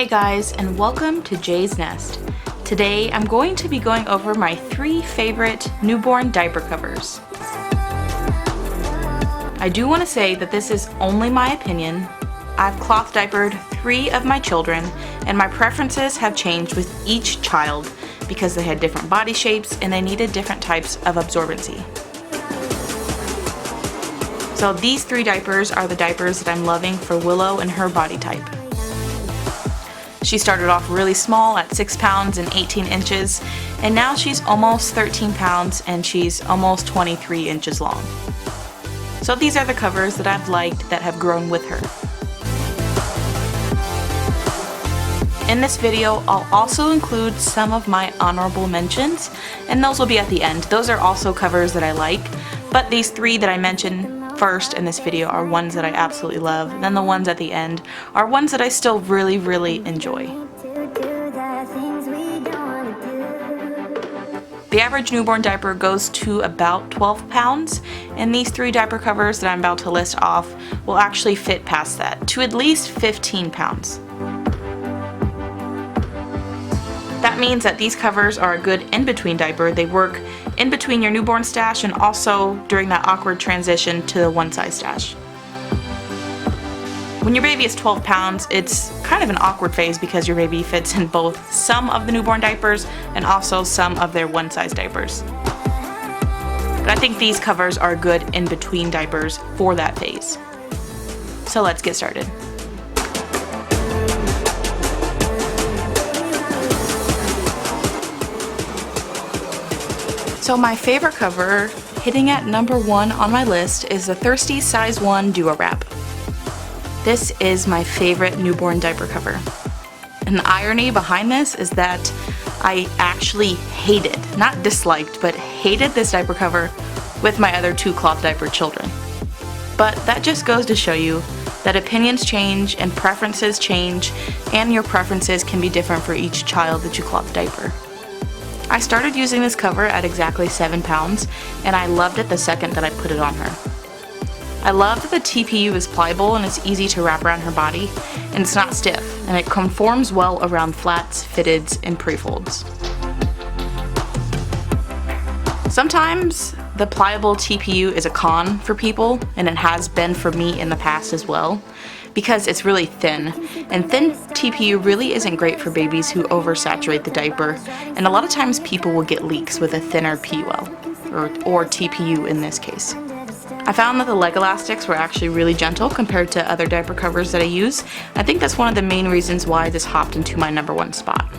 Hey guys, and welcome to Jay's Nest. Today I'm going to be going over my 3 favorite newborn diaper covers. I do want to say that this is only my opinion. I've cloth diapered 3 of my children, and my preferences have changed with each child because they had different body shapes and they needed different types of absorbency. So these 3 diapers are the diapers that I'm loving for Willow and her body type. She started off really small at 6 pounds and 18 inches, and now she's almost 13 pounds and she's almost 23 inches long. So these are the covers that I've liked that have grown with her. In this video, I'll also include some of my honorable mentions, and those will be at the end. Those are also covers that I like, but these 3 that I mentioned first in this video are ones that I absolutely love, and then the ones at the end are ones that I still really enjoy. The average newborn diaper goes to about 12 pounds, and these 3 diaper covers that I'm about to list off will actually fit past that, to at least 15 pounds. That means that these covers are a good in-between diaper. They work in between your newborn stash and also during that awkward transition to the one-size stash. When your baby is 12 pounds, it's kind of an awkward phase because your baby fits in both some of the newborn diapers and also some of their one-size diapers. But I think these covers are good in-between diapers for that phase. So let's get started. So my favorite cover, hitting at number 1 on my list, is the Thirsty Size 1 Duo Wrap. This is my favorite newborn diaper cover. And the irony behind this is that I actually hated, not disliked, but hated this diaper cover with my other 2 cloth diaper children. But that just goes to show you that opinions change and preferences change, and your preferences can be different for each child that you cloth diaper. I started using this cover at exactly 7 pounds, and I loved it the second that I put it on her. I love that the TPU is pliable and it's easy to wrap around her body, and it's not stiff, and it conforms well around flats, fitteds, and pre-folds. Sometimes the pliable TPU is a con for people, and it has been for me in the past as well, because it's really thin, and thin TPU really isn't great for babies who oversaturate the diaper, and a lot of times people will get leaks with a thinner PUL, or TPU in this case. I found that the leg elastics were actually really gentle compared to other diaper covers that I use. I think that's one of the main reasons why this hopped into my number 1 spot.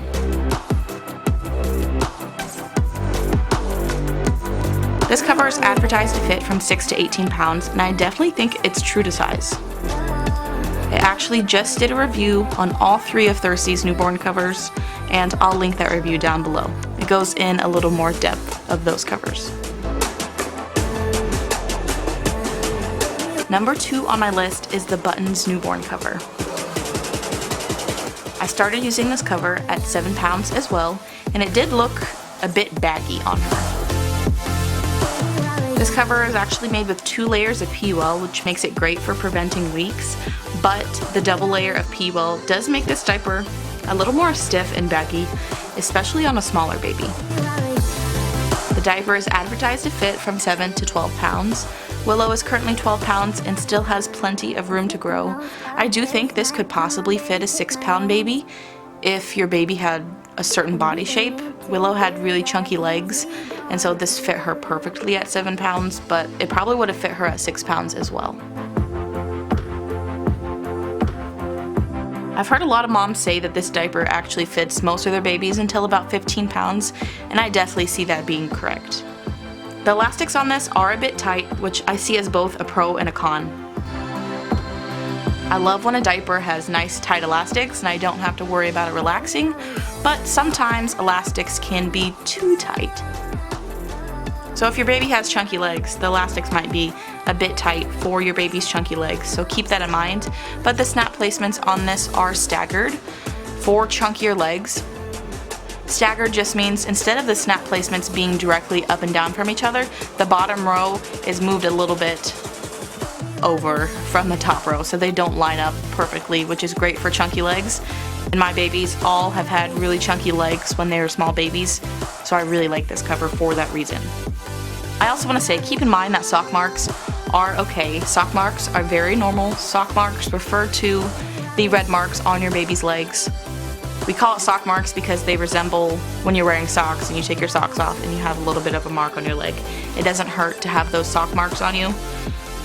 This cover is advertised to fit from 6 to 18 pounds, and I definitely think it's true to size. I actually just did a review on all 3 of Thirsty's newborn covers, and I'll link that review down below. It goes in a little more depth of those covers. Number 2 on my list is the Buttons newborn cover. I started using this cover at 7 pounds as well, and it did look a bit baggy on her. This cover is actually made with 2 layers of PUL, which makes it great for preventing leaks, but the double layer of PUL does make this diaper a little more stiff and baggy, especially on a smaller baby. The diaper is advertised to fit from 7 to 12 pounds. Willow is currently 12 pounds and still has plenty of room to grow. I do think this could possibly fit a 6-pound baby if your baby had a certain body shape. Willow had really chunky legs, and so this fit her perfectly at 7 pounds, but it probably would have fit her at 6 pounds as well. I've heard a lot of moms say that this diaper actually fits most of their babies until about 15 pounds, and I definitely see that being correct. The elastics on this are a bit tight, which I see as both a pro and a con. I love when a diaper has nice tight elastics and I don't have to worry about it relaxing, but sometimes elastics can be too tight. So if your baby has chunky legs, the elastics might be a bit tight for your baby's chunky legs, so keep that in mind. But the snap placements on this are staggered for chunkier legs. Staggered just means instead of the snap placements being directly up and down from each other, the bottom row is moved a little bit over from the top row so they don't line up perfectly, which is great for chunky legs. And my babies all have had really chunky legs when they were small babies, so I really like this cover for that reason. I also want to say, keep in mind that sock marks are okay. Sock marks are very normal. Sock marks refer to the red marks on your baby's legs. We call it sock marks because they resemble when you're wearing socks and you take your socks off and you have a little bit of a mark on your leg. It doesn't hurt to have those sock marks on you.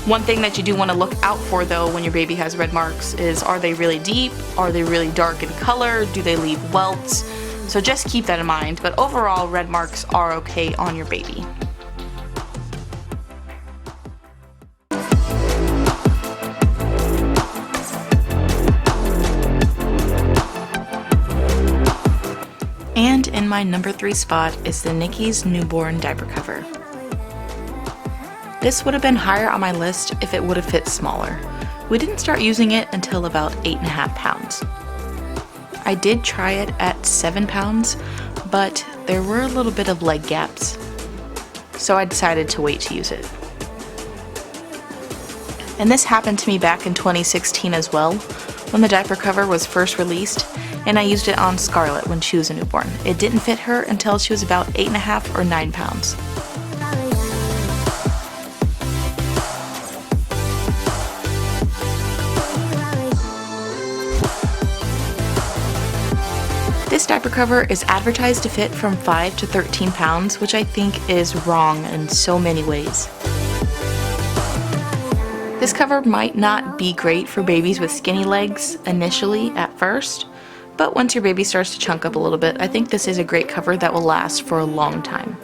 One thing that you do want to look out for though when your baby has red marks is, are they really deep? Are they really dark in color? Do they leave welts? So just keep that in mind, but overall red marks are okay on your baby. And in my number 3 spot is the Nicki's newborn diaper cover. This would have been higher on my list if it would have fit smaller. We didn't start using it until about 8.5 pounds. I did try it at 7 pounds, but there were a little bit of leg gaps, so I decided to wait to use it. And this happened to me back in 2016 as well, when the diaper cover was first released, and I used it on Scarlett when she was a newborn. It didn't fit her until she was about 8.5 or 9 pounds. This diaper cover is advertised to fit from 5 to 13 pounds, which I think is wrong in so many ways. This cover might not be great for babies with skinny legs initially at first, but once your baby starts to chunk up a little bit, I think this is a great cover that will last for a long time.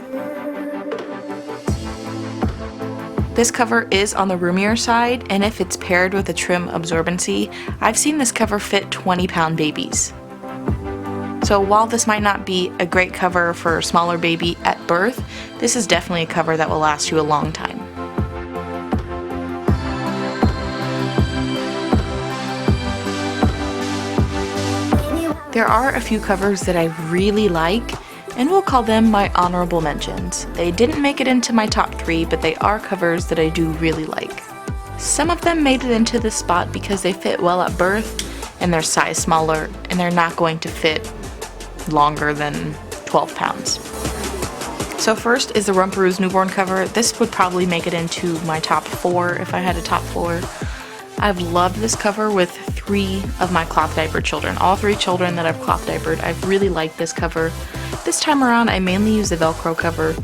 This cover is on the roomier side, and if it's paired with a trim absorbency, I've seen this cover fit 20-pound babies. So while this might not be a great cover for a smaller baby at birth, this is definitely a cover that will last you a long time. There are a few covers that I really like, and we'll call them my honorable mentions. They didn't make it into my top 3, but they are covers that I do really like. Some of them made it into this spot because they fit well at birth, and they're size smaller, and they're not going to fit longer than 12 pounds. So first is the Rumparoo's newborn cover. This would probably make it into my top 4 if I had a top 4. I've loved this cover with 3 of my cloth diaper children. All 3 children that I've cloth diapered, I've really liked this cover. This time around I mainly use the Velcro cover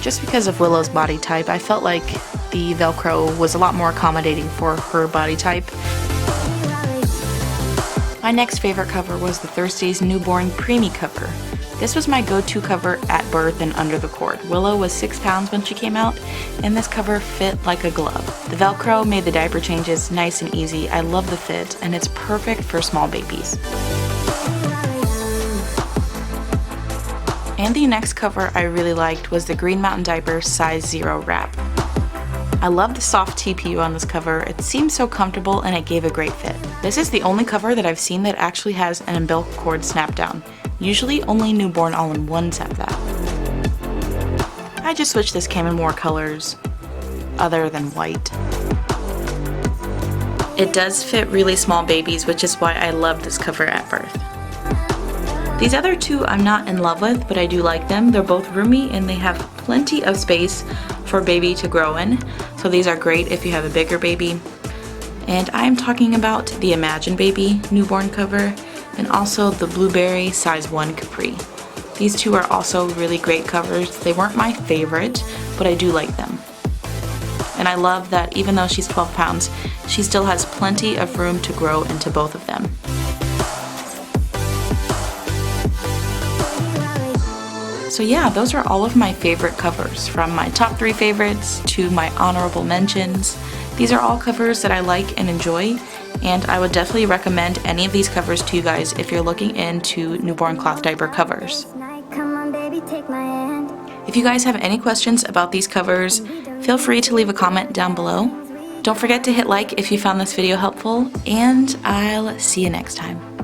just because of Willow's body type. I felt like the Velcro was a lot more accommodating for her body type. My next favorite cover was the Thirsty's newborn preemie cover. This was my go-to cover at birth and under the cord. Willow was 6 pounds when she came out, and this cover fit like a glove. The Velcro made the diaper changes nice and easy. I love the fit, and it's perfect for small babies. And the next cover I really liked was the Green Mountain Diaper size 0 wrap. I love the soft TPU on this cover. It seems so comfortable and it gave a great fit. This is the only cover that I've seen that actually has an umbilical cord snap down. Usually only newborn all-in-ones have that. I just wish this came in more colors other than white. It does fit really small babies, which is why I love this cover at birth. These other 2 I'm not in love with, but I do like them. They're both roomy and they have plenty of space for a baby to grow in. So these are great if you have a bigger baby. And I'm talking about the Imagine Baby newborn cover and also the Blueberry size 1 Capri. These 2 are also really great covers. They weren't my favorite, but I do like them. And I love that even though she's 12 pounds, she still has plenty of room to grow into both of them. So yeah, those are all of my favorite covers, from my top 3 favorites to my honorable mentions. These are all covers that I like and enjoy, and I would definitely recommend any of these covers to you guys if you're looking into newborn cloth diaper covers. If you guys have any questions about these covers, feel free to leave a comment down below. Don't forget to hit like if you found this video helpful, and I'll see you next time.